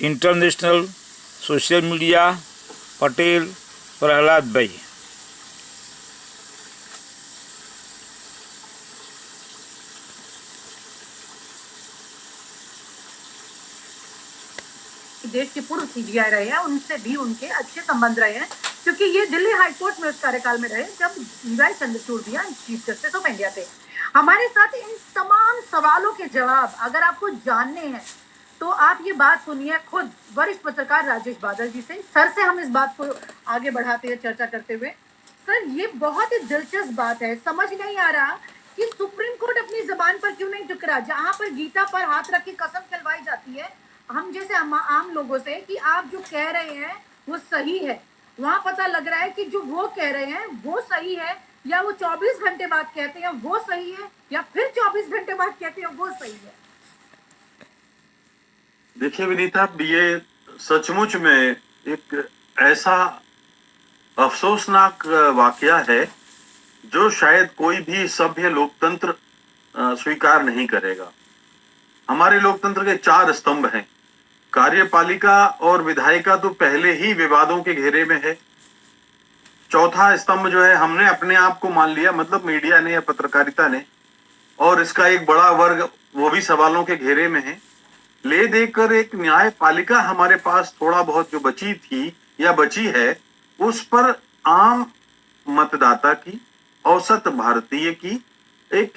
International social media Patel Prahlad भाई। देश के पूर्व सीबीआई रहे हैं, उनसे भी उनके अच्छे संबंध रहे हैं, क्योंकि ये दिल्ली हाई कोर्ट में उस कार्यकाल में रहे जब डीवाई चंद्रचूड़ भैया चीफ जस्टिस ऑफ इंडिया थे। हमारे साथ इन तमाम सवालों के जवाब अगर आपको जानने हैं तो आप ये बात सुनिए खुद वरिष्ठ पत्रकार राजेश बादल जी से। सर से हम इस बात को आगे बढ़ाते हैं चर्चा करते हुए। सर, ये बहुत ही दिलचस्प बात है, समझ नहीं आ रहा कि सुप्रीम कोर्ट अपनी जबान पर क्यों नहीं टुकरा, जहां पर गीता पर हाथ रख के कसम खिलवाई जाती है हम जैसे आम लोगों से कि आप जो कह रहे हैं वो सही है, वहां पता लग रहा है कि जो वो कह रहे हैं वो सही है, या वो 24 घंटे बाद कहते हैं वो सही है, या फिर 24 घंटे बाद कहते हैं वो सही है। देखिए विनीता, ये सचमुच में एक ऐसा अफसोसनाक वाकया है जो शायद कोई भी सभ्य लोकतंत्र स्वीकार नहीं करेगा। हमारे लोकतंत्र के 4 स्तंभ हैं। कार्यपालिका और विधायिका तो पहले ही विवादों के घेरे में है। चौथा स्तंभ जो है हमने अपने आप को मान लिया, मतलब मीडिया ने या पत्रकारिता ने, और इसका एक बड़ा वर्ग वो भी सवालों के घेरे में है। ले देकर एक न्यायपालिका हमारे पास थोड़ा बहुत जो बची थी या बची है, उस पर आम मतदाता की, औसत भारतीय की एक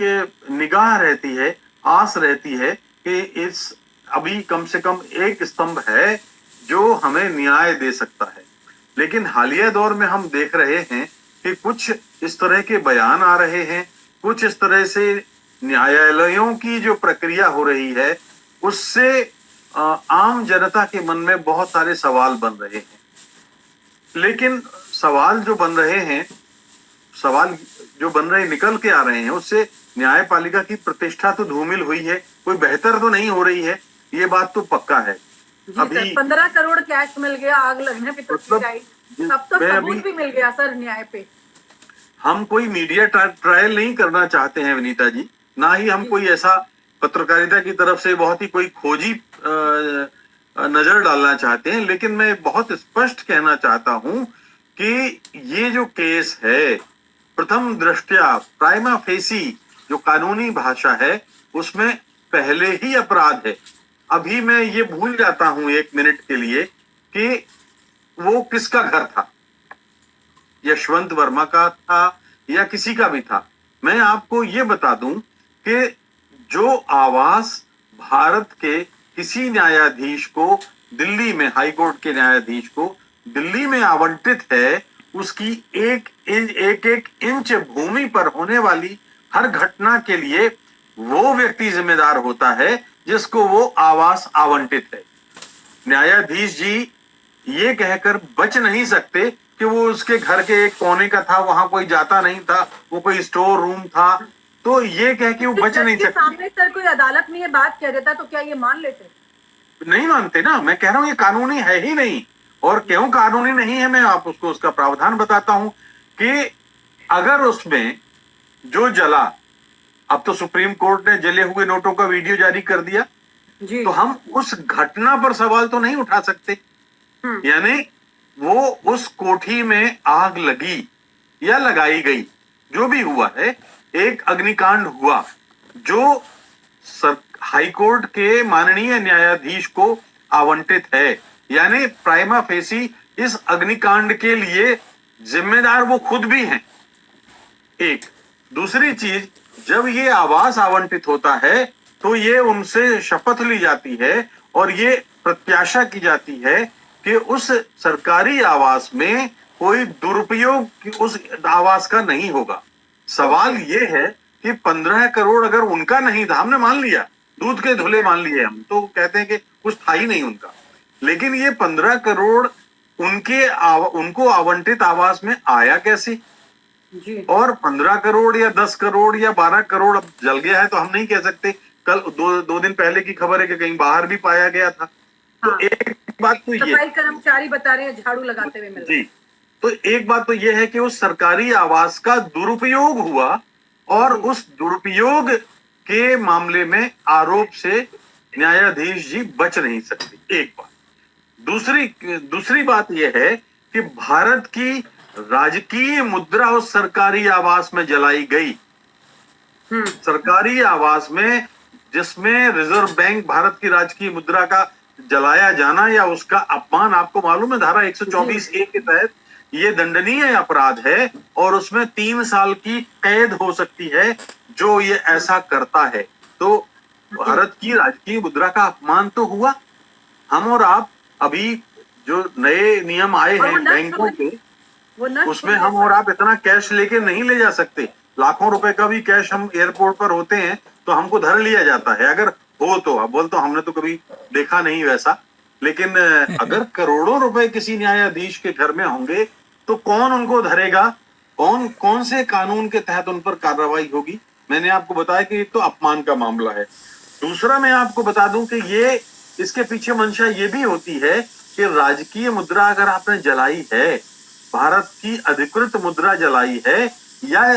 निगाह रहती है, आस रहती है कि इस अभी कम से कम एक स्तंभ है जो हमें न्याय दे सकता है। लेकिन हालिया दौर में हम देख रहे हैं कि कुछ इस तरह के बयान आ रहे हैं, कुछ इस तरह से न्यायालयों की जो प्रक्रिया हो रही है उससे आम जनता के मन में बहुत सारे सवाल बन रहे हैं। लेकिन सवाल जो बन रहे निकल के आ रहे हैं, उससे न्यायपालिका की प्रतिष्ठा तो धूमिल हुई है, कोई बेहतर तो नहीं हो रही है, ये बात तो पक्का है। अभी 15 करोड़ कैश मिल गया आग लगने पे, तब तो सबूत भी मिल गया सर न्याय पे। हम कोई मीडिया ट्रायल नहीं करना चाहते हैं विनीता जी, ना ही हम कोई ऐसा पत्रकारिता की तरफ से बहुत ही कोई खोजी नजर डालना चाहते हैं। लेकिन मैं बहुत स्पष्ट कहना चाहता हूं कि ये जो केस है, प्रथम दृष्टया प्राइमा फेसी जो कानूनी भाषा है उसमें पहले ही अपराध है। अभी मैं ये भूल जाता हूं 1 मिनट के लिए कि वो किसका घर था, यशवंत वर्मा का था या किसी का भी था। मैं आपको ये बता दूं कि जो आवास भारत के किसी न्यायाधीश को दिल्ली में, हाई कोर्ट के न्यायाधीश को दिल्ली में आवंटित है, उसकी एक इंच भूमि पर होने वाली हर घटना के लिए वो व्यक्ति जिम्मेदार होता है जिसको वो आवास आवंटित है। न्यायाधीश जी ये कहकर बच नहीं सकते कि वो उसके घर के एक कोने का था, वहां कोई जाता नहीं था, वो कोई स्टोर रूम था, तो ये कह के वो बच नहीं सकते। सामने सर कोई अदालत में ये बात कह देता तो क्या ये मान लेते? नहीं मानते ना। मैं कह रहा हूं ये कानूनी है ही नहीं। और क्यों कानूनी नहीं है, मैं आप उसको उसका प्रावधान बताता हूं कि अगर उसमें जो जला, अब तो सुप्रीम कोर्ट ने जले हुए नोटों का वीडियो जारी कर दिया जी। तो हम उस घटना पर सवाल तो नहीं उठा सकते। यानी वो उस कोठी में आग लगी या लगाई गई, जो भी हुआ है, एक अग्निकांड हुआ जो हाई कोर्ट के माननीय न्यायाधीश को आवंटित है, यानी प्राइमा फेसी इस अग्निकांड के लिए जिम्मेदार वो खुद भी हैं। एक दूसरी चीज, जब ये आवास आवंटित होता है तो ये उनसे शपथ ली जाती है और ये प्रत्याशा की जाती है कि उस सरकारी आवास में कोई दुरुपयोग उस आवास का नहीं होगा। सवाल ये है कि 15 करोड़ अगर उनका नहीं था, हमने मान लिया, दूध के धुले मान लिए, हम तो कहते हैं कि कुछ था ही नहीं उनका, लेकिन ये 15 करोड़ उनको आवंटित आवास में आया कैसे जी? और 15 करोड़ या 10 करोड़ या 12 करोड़ अब जल गया है तो हम नहीं कह सकते। कल दो दिन पहले की खबर है कि कहीं बाहर भी पाया गया था। हाँ। तो एक बात तो ये, सफाई कर्मचारी बता रहे हैं झाड़ू लगाते हुए मिल जी, तो एक बात तो ये है कि उस सरकारी आवास का दुरुपयोग हुआ और उस दुरुपयोग के मामले में आरोप से न्यायाधीश जी बच नहीं सकते। एक बात। दूसरी दूसरी बात यह है कि भारत की राजकीय मुद्रा उस सरकारी आवास में जलाई गई। सरकारी आवास में, जिसमें रिजर्व बैंक भारत की राजकीय मुद्रा का जलाया जाना या उसका अपमान, आपको मालूम है धारा 124A के तहत ये दंडनीय अपराध है और उसमें 3 साल की कैद हो सकती है जो ये ऐसा करता है। तो भारत की राजकीय मुद्रा का अपमान तो हुआ। हम और आप अभी जो नए नियम आए हैं बैंकों के, उसमें हम और आप इतना कैश लेके नहीं ले जा सकते। लाखों रुपए का भी कैश हम एयरपोर्ट पर होते हैं तो हमको धर लिया जाता है, अगर हो तो। अब बोल तो हमने तो कभी देखा नहीं वैसा, लेकिन अगर करोड़ों रुपए किसी न्यायाधीश के घर में होंगे तो कौन उनको धरेगा? कौन से कानून के तहत उन पर कार्रवाई होगी? मैंने आपको बताया कि एक तो अपमान का मामला है। दूसरा मैं आपको बता दूं कि ये इसके पीछे मंशा ये भी होती है कि राजकीय मुद्रा अगर आपने जलाई है, भारत की अधिकृत मुद्रा जलाई है या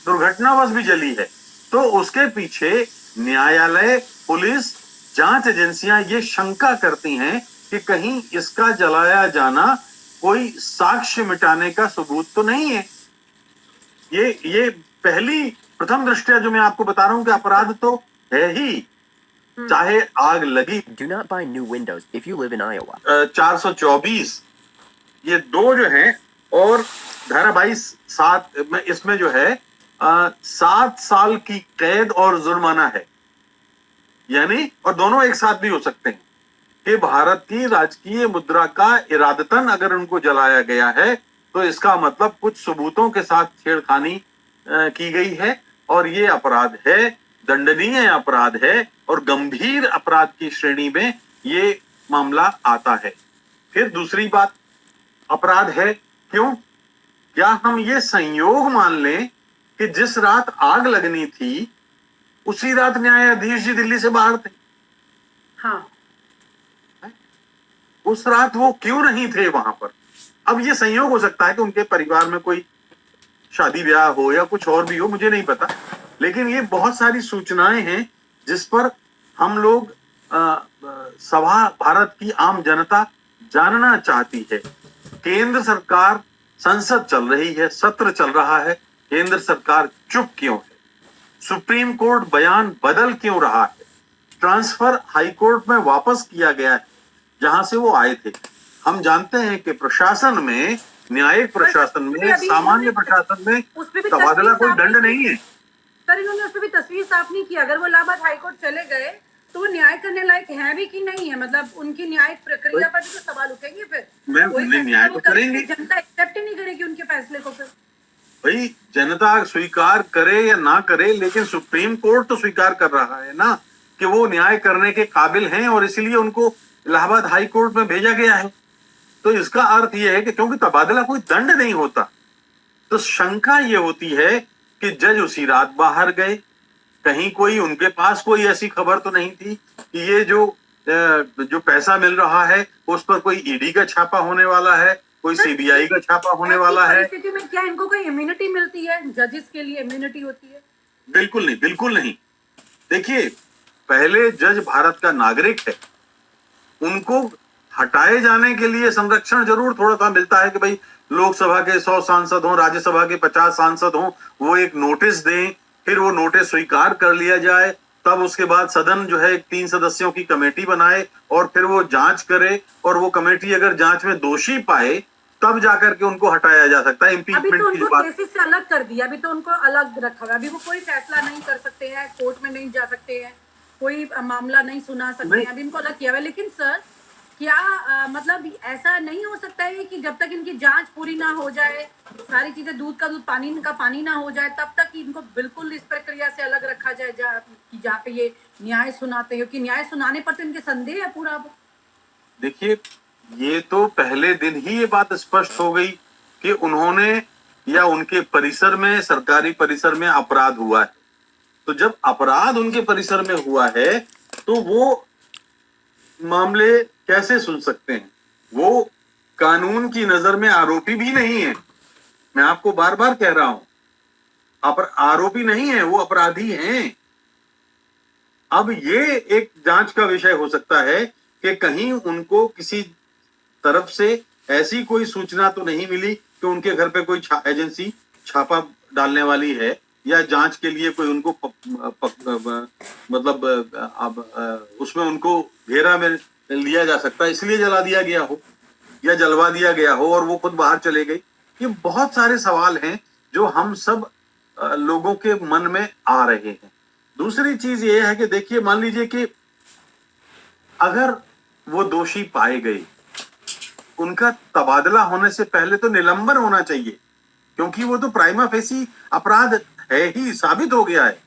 दुर्घटनावश भी जली है, तो उसके पीछे न्यायालय, पुलिस, जांच एजेंसियां ये शंका करती हैं कि कहीं इसका जलाया जाना कोई साक्ष्य मिटाने का सबूत तो नहीं है। ये प्रथम दृष्टया जो मैं आपको बता रहा हूं कि अपराध तो है ही, चाहे आग लगी। Do not buy new windows if you live in Iowa. 424 ये दो जो है और धारा 22(7) में इसमें जो है 7 साल की कैद और जुर्माना है, यानी और दोनों एक साथ भी हो सकते हैं कि भारत की राजकीय मुद्रा का इरादतन अगर उनको जलाया गया है तो इसका मतलब कुछ सबूतों के साथ छेड़खानी की गई है और ये अपराध है, दंडनीय अपराध है और गंभीर अपराध की श्रेणी में ये मामला आता है। फिर दूसरी बात, अपराध है क्यों? क्या हम ये संयोग मान लें कि जिस रात आग लगनी थी उसी रात न्यायाधीश जी दिल्ली से बाहर थे? हाँ, उस रात वो क्यों नहीं थे वहां पर? अब ये संयोग हो सकता है कि उनके परिवार में कोई शादी ब्याह हो या कुछ और भी हो, मुझे नहीं पता, लेकिन ये बहुत सारी सूचनाएं हैं जिस पर हम लोग सभा, भारत की आम जनता जानना चाहती है। केंद्र सरकार, संसद चल रही है, सत्र चल रहा है, केंद्र सरकार चुप क्यों है? सुप्रीम कोर्ट बयान बदल क्यों रहा है? ट्रांसफर हाई कोर्ट में वापस किया गया है जहां से वो आए थे। हम जानते हैं कि प्रशासन में, न्यायिक प्रशासन में, सामान्य प्रशासन में तबादला कोई दंड नहीं है। सर इन्होंने उसमें भी तस्वीर साफ नहीं की। अगर वो इलाहाबाद हाईकोर्ट चले गए तो वो न्याय करने लायक है भी कि नहीं है, मतलब उनकी न्यायिक प्रक्रिया पर भी तो सवाल उठेंगे। फिर न्याय तो करेंगे, जनता एक्सेप्ट ही नहीं करेगी उनके फैसले को। फिर भाई जनता स्वीकार करे या ना करे, लेकिन सुप्रीम कोर्ट तो स्वीकार कर रहा है ना कि वो न्याय करने के काबिल हैं और इसलिए उनको इलाहाबाद हाई कोर्ट में भेजा गया है। तो इसका अर्थ यह है कि क्योंकि तबादला कोई दंड नहीं होता, तो शंका ये होती है कि जज उसी रात बाहर गए, कहीं कोई उनके पास कोई ऐसी खबर तो नहीं थी कि ये जो पैसा मिल रहा है उस पर कोई ईडी का छापा होने वाला है, कोई सीबीआई का छापा होने वाला है। परिस्थिति में क्या इनको कोई इम्यूनिटी मिलती है? जजेस के लिए इम्यूनिटी होती है? बिल्कुल नहीं, बिल्कुल नहीं। देखिए, पहले जज भारत का नागरिक है, उनको हटाए जाने के लिए संरक्षण जरूर थोड़ा सा मिलता है कि भाई लोकसभा के 100 सांसद हों, राज्यसभा के 50 सांसद हों, वो एक नोटिस दें, फिर वो नोटिस स्वीकार कर लिया जाए, तब उसके बाद सदन जो है 3 सदस्यों की कमेटी बनाए और फिर वो जांच करे और वो कमेटी अगर जांच में दोषी पाए तब जाकर के उनको हटाया जा सकता है। इम्पीचमेंट की जो बात, केसेस से अलग कर दिया, अभी तो उनको अलग रखा हुआ, अभी वो कोई फैसला नहीं कर सकते हैं, कोर्ट में नहीं जा सकते हैं, कोई मामला नहीं सुना सकते हैं, अभी इनको अलग किया हुआ है। लेकिन सर क्या मतलब ऐसा नहीं हो सकता है कि जब तक इनकी जांच पूरी ना हो जाए, सारी चीजें दूध का दूध पानी का पानी ना हो जाए, तब तक इनको बिल्कुल इस प्रक्रिया से अलग रखा जाए जहाँ पे ये न्याय सुनाते हो? कि न्याय सुनाने पर तो इनके संदेह है पूरा। देखिए, ये तो पहले दिन ही ये बात स्पष्ट हो गई कि उन्होंने या उनके परिसर में, सरकारी परिसर में अपराध हुआ है। तो जब अपराध उनके परिसर में हुआ है तो वो मामले कैसे सुन सकते हैं? वो कानून की नजर में आरोपी भी नहीं है, मैं आपको बार बार कह रहा हूं, आरोपी नहीं है, वो अपराधी हैं। अब ये एक जांच का विषय हो सकता है कि कहीं उनको किसी तरफ से ऐसी कोई सूचना तो नहीं मिली कि उनके घर पे कोई एजेंसी छापा डालने वाली है या जांच के लिए कोई उनको मतलब अब उसमें उनको घेरा में लिया जा सकता है, इसलिए जला दिया गया हो या जलवा दिया गया हो और वो खुद बाहर चले गई। ये बहुत सारे सवाल हैं जो हम सब लोगों के मन में आ रहे हैं। दूसरी चीज ये है कि देखिए, मान लीजिए कि अगर वो दोषी पाए गए, उनका तबादला होने से पहले तो निलंबन होना चाहिए, क्योंकि वो तो प्राइमा फेसी अपराध है ही, साबित हो गया है।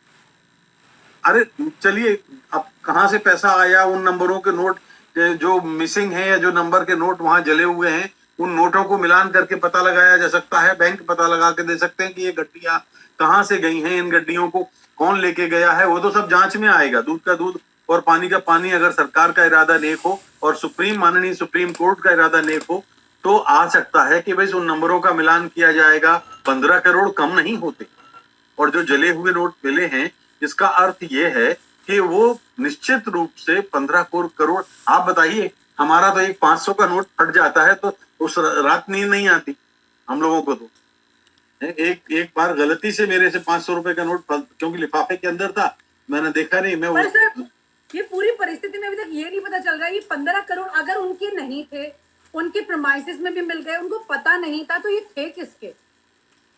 अरे चलिए, अब कहां से पैसा आया, उन नंबरों के नोट जो मिसिंग है या जो नंबर के नोट वहां जले हुए हैं, उन नोटों को मिलान करके पता लगाया जा सकता है। बैंक पता लगा के दे सकते हैं कि ये गड्डियां कहां से गई हैं, इन गड्डियों को कौन लेके गया है, वो तो सब जांच में आएगा। दूध का दूध और पानी का पानी। अगर सरकार का इरादा नेक हो और माननीय सुप्रीम कोर्ट का इरादा नेक हो तो आ सकता है कि भाई उन नंबरों का मिलान किया जाएगा। 15 करोड़ कम नहीं होते। और जो जले हुए नोट मिले हैं, इसका अर्थ ये है कि वो निश्चित रूप से 15 करोड़। आप बताइए, हमारा तो एक 500 का नोट फट जाता है तो उस रात नींद नहीं आती हम लोगों को। तो एक बार गलती से मेरे से 500 रुपए का नोट, क्योंकि लिफाफे के अंदर था, मैंने देखा नहीं। मैं पर सर, ये पूरी परिस्थिति में अभी तक ये नहीं पता चल रहा है, ये 15 करोड़ अगर उनके नहीं थे, उनके प्रमाइसेस में भी मिल गए, उनको पता नहीं था, तो ये थे किसके?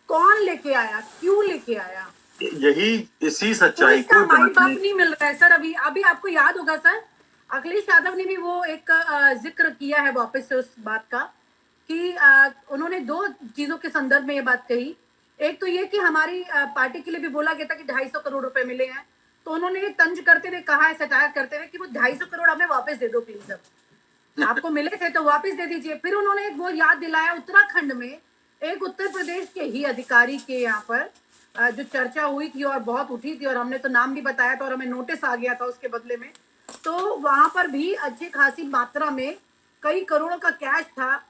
कौन लेके आया, क्यों लेके आया? यही इसी सच्चाई को माई बाप नहीं मिल रहा है सर। अभी अभी आपको याद होगा सर, अखिलेश यादव ने भी वो एक जिक्र किया है वापस से उस बात का कि उन्होंने 2 चीजों के संदर्भ में ये बात कही। एक तो ये कि हमारी पार्टी के लिए भी बोला गया था कि 250 करोड़ रुपए मिले हैं, तो उन्होंने ये तंज करते हुए कहा है, सटायर करते हुए, कि वो 250 करोड़ हमें वापस दे दो प्लीज, अब आपको मिले थे तो वापस दे दीजिए। फिर उन्होंने एक वो याद दिलाया, उत्तराखंड में एक उत्तर प्रदेश के ही अधिकारी के यहाँ पर जो चर्चा हुई थी और बहुत उठी थी, और हमने तो नाम भी बताया था और हमें नोटिस आ गया था उसके बदले में। तो वहां पर भी अच्छी खासी मात्रा में कई करोड़ों का कैश था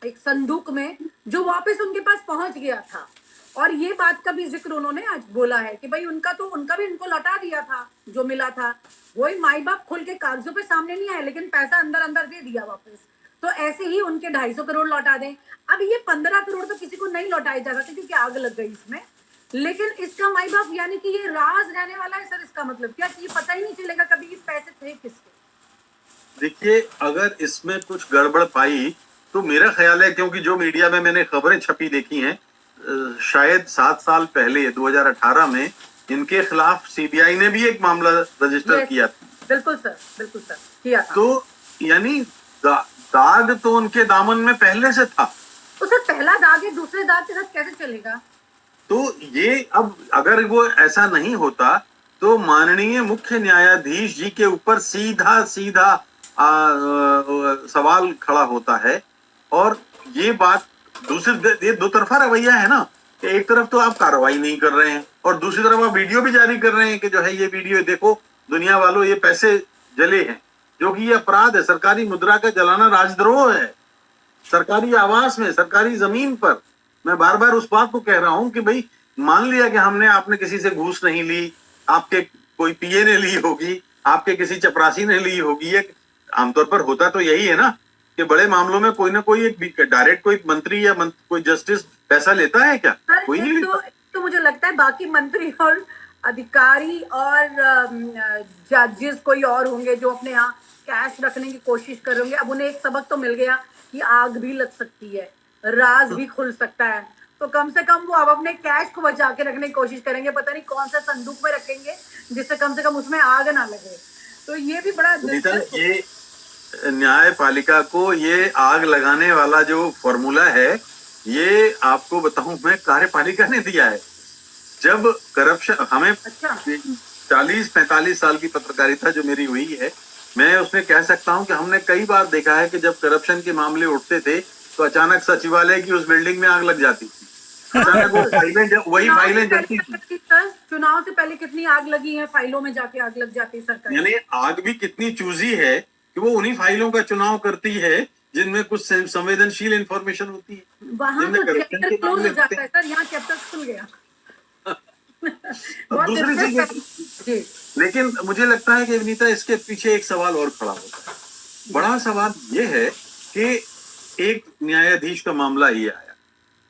एक संदूक में, जो वापस उनके पास पहुंच गया था। और ये बात का भी जिक्र उन्होंने आज बोला है कि भाई उनका भी इनको लौटा दिया था जो मिला था। वही माई बाप खुल के कागजों पे सामने नहीं आए, लेकिन पैसा अंदर अंदर दे दिया वापस। तो ऐसे ही उनके 250 करोड़ लौटा दें। अब ये 15 करोड़ तो किसी को नहीं लौटाए जा सकते क्योंकि आग लग गई इसमें, लेकिन इसका माई बाप यानी कि ये राज रहने वाला है सर। इसका मतलब क्या, ये पता ही नहीं चलेगा कभी इस पैसे थे किसके। देखिए, अगर इसमें कुछ गड़बड़ पाई तो मेरा ख्याल है, क्योंकि जो मीडिया में मैंने खबरें छपी देखी हैं, शायद 7 साल पहले 2018 में इनके खिलाफ सीबीआई ने भी एक मामला रजिस्टर किया था। बिल्कुल सर किया था। तो यानी दाग तो उनके दामन में पहले से था। तो सर पहला दाग है, दूसरे दाग के साथ कैसे चलेगा? तो ये, अब अगर वो ऐसा नहीं होता तो माननीय मुख्य न्यायाधीश जी के ऊपर सीधा सवाल खड़ा होता है। और ये बात ये दो तरफा रवैया है ना, कि एक तरफ तो आप कार्रवाई नहीं कर रहे हैं और दूसरी तरफ आप वीडियो भी जारी कर रहे हैं कि जो है ये वीडियो देखो दुनिया वालों, ये पैसे जले हैं, जो कि ये अपराध है। सरकारी मुद्रा का जलाना राजद्रोह है, सरकारी आवास में, सरकारी जमीन पर। मैं बार बार उस बात को कह रहा हूं कि भाई, मान लिया कि आपने किसी से घूस नहीं ली, आपके कोई पीए ने ली होगी, आपके किसी चपरासी ने ली होगी। ये आमतौर पर होता तो यही है ना कि बड़े मामलों में कोई ना कोई एक डायरेक्ट कोई मंत्री या कोई जस्टिस पैसा लेता है क्या? कोई नहीं लेता। तो मुझे लगता है बाकी मंत्री और अधिकारी और जजेस कोई और होंगे जो अपने यहाँ कैश रखने की कोशिश करेंगे। अब उन्हें एक सबक तो मिल गया कि आग भी लग सकती है, राज भी खुल सकता है, तो कम से कम वो अब अपने कैश को बचा के रखने की कोशिश करेंगे। पता नहीं कौन सा संदूक में रखेंगे जिससे कम से कम उसमें आग ना लगे। तो ये भी बड़ा ये न्यायपालिका को ये आग लगाने वाला जो फॉर्मूला है, ये आपको बताऊं मैं, कार्यपालिका ने दिया है। जब करप्शन, हमें 40-45 साल की पत्रकारिता जो मेरी हुई है, मैं उसमें कह सकता हूं कि हमने कई बार देखा है कि जब करप्शन के मामले उठते थे तो अचानक सचिवालय की उस बिल्डिंग में आग लग जाती थी। अचानक वो वही फाइलें जलती थी। चुनाव से पहले कितनी आग लगी है, फाइलों में जाके आग लग जाती है सरकार। यानी आग भी कितनी चूजी है कि वो उन्हीं फाइलों का चुनाव करती है जिनमें कुछ संवेदनशील इंफॉर्मेशन होती है। वहां तो चैप्टर क्लोज हो जाता है सर, यहाँ चैप्टर खुल गया। दूसरी चीज, लेकिन मुझे लगता है कि विनीता, इसके पीछे एक सवाल और खड़ा होता है। बड़ा सवाल ये है कि एक न्यायाधीश का मामला ये आया।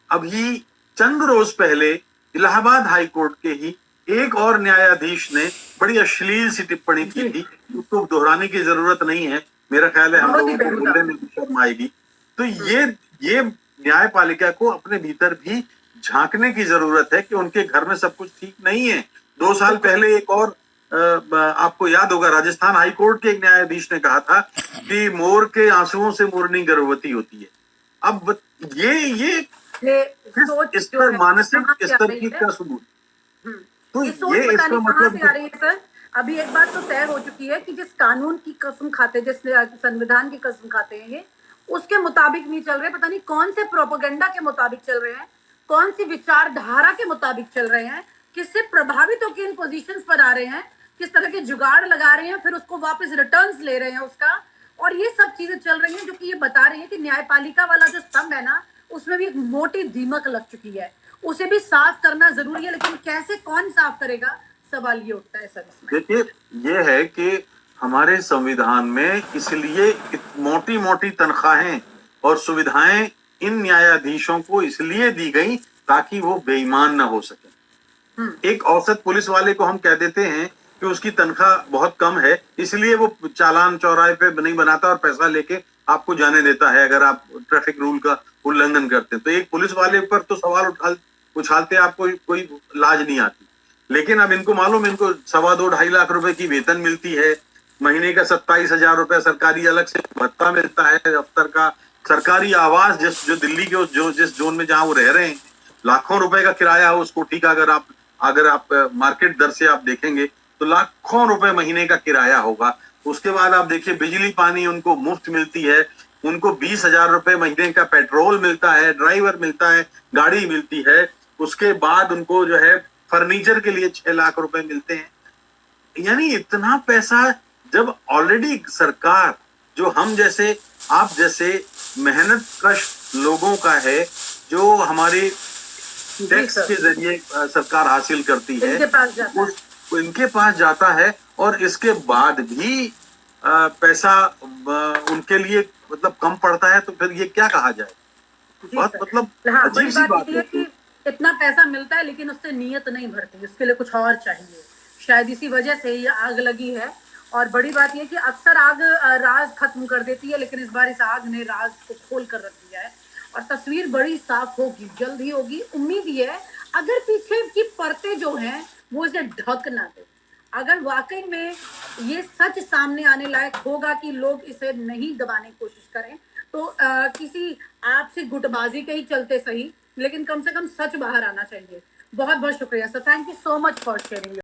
अभी चंद रोज पहले इलाहाबाद हाई कोर्ट के ही एक और न्यायाधीश ने बड़ी अश्लील सी टिप्पणी की थी, उसको दोहराने की जरूरत नहीं है, मेरा ख्याल है हम बहुत ही लोगों को बेहुदा। बोलने में भी शर्म आएगी। तो ये न्यायपालिका को अपने भीतर भी झांकने की जरूरत है कि उनके घर में सब कुछ ठीक नहीं है। 2 साल पहले एक और आपको याद होगा, राजस्थान हाई कोर्ट के एक न्यायाधीश ने कहा था कि मोर के आंसुओं से मोरनी गर्भवती होती है। अब ये सोच इस जो पर है, मानसिक कहाँ से आ स्तर रही की है? क्या सबूत? तो ये सोच ये पता इसका नहीं कहाँ मतलब से आ रही है सर। अभी एक बात तो तय हो चुकी है कि जिस कानून की कसम खाते, जिस संविधान की कसम खाते हैं ये, उसके मुताबिक नहीं चल रहे। पता नहीं कौन से प्रोपेगेंडा के मुताबिक चल रहे हैं, कौन सी विचारधारा के मुताबिक चल रहे हैं, किससे प्रभावित होकर इन पोजीशंस पर आ रहे हैं, किस तरह के जुगाड़ लगा रहे हैं, फिर उसको वापस रिटर्न्स ले रहे हैं उसका। और ये सब चीजें चल रही हैं जो कि ये बता रही है कि न्यायपालिका वाला जो स्तंभ है ना, उसमें भी एक मोटी दीमक लग चुकी है। उसे भी साफ करना जरूरी है, लेकिन कैसे, कौन साफ करेगा, सवाल ये उठता है सर इसमें। देखिए, ये है कि हमारे संविधान में इसलिए मोटी मोटी तनख्वाहें और सुविधाएं इन न्यायाधीशों को इसलिए दी गई ताकि वो बेईमान ना हो सके। एक औसत पुलिस वाले को हम कह देते हैं कि उसकी तनख्वाह बहुत कम है, इसलिए वो चालान चौराहे पे नहीं बनाता और पैसा लेके आपको जाने देता है अगर आप ट्रैफिक रूल का उल्लंघन करते हैं। तो एक पुलिस वाले पर तो सवाल उछालते आपको कोई लाज नहीं आती। लेकिन अब इनको मालूम, इनको 2.25 लाख रुपए की वेतन मिलती है, महीने का 27,000 रुपए सरकारी अलग से भत्ता मिलता है, दफ्तर का सरकारी आवास जो दिल्ली के जिस जोन में जहां वो रह रहे हैं, लाखों रुपए का किराया है उस कोठी का। अगर आप मार्केट दर से आप देखेंगे तो लाखों रुपए महीने का किराया होगा। उसके बाद आप देखिए बिजली पानी उनको मुफ्त मिलती है, उनको 20,000 रुपए महीने का पेट्रोल मिलता है, ड्राइवर मिलता है, गाड़ी मिलती है। उसके बाद उनको जो है फर्नीचर के लिए 6 लाख रुपए मिलते हैं। यानी इतना पैसा जब ऑलरेडी सरकार जो हम जैसे आप जैसे मेहनत कश लोगों का है, जो हमारी टैक्स के जरिए सरकार हासिल करती है, इनके पास जाता है। इनके पास जाता है और इसके बाद भी पैसा उनके लिए मतलब कम पड़ता है, तो फिर ये क्या कहा जाए? जी बहुत सर। मतलब हाँ, अजीब बड़ी सी बात बात ये है है। कि इतना पैसा मिलता है लेकिन उससे नीयत नहीं भरती, उसके लिए कुछ और चाहिए। शायद इसी वजह से ये आग लगी है। और बड़ी बात ये है कि अक्सर आग राज खत्म कर देती है, लेकिन इस बार इस आग ने राज को खोल कर रख दिया है। और तस्वीर बड़ी साफ होगी, जल्द ही होगी। उम्मीद ये है अगर पीछे की परतें जो हैं वो इसे ढक ना दे, अगर वाकई में ये सच सामने आने लायक होगा कि लोग इसे नहीं दबाने की कोशिश करें, तो किसी आपसे गुटबाजी के ही चलते सही, लेकिन कम से कम सच बाहर आना चाहिए। बहुत बहुत शुक्रिया sir, thank you so much for sharing.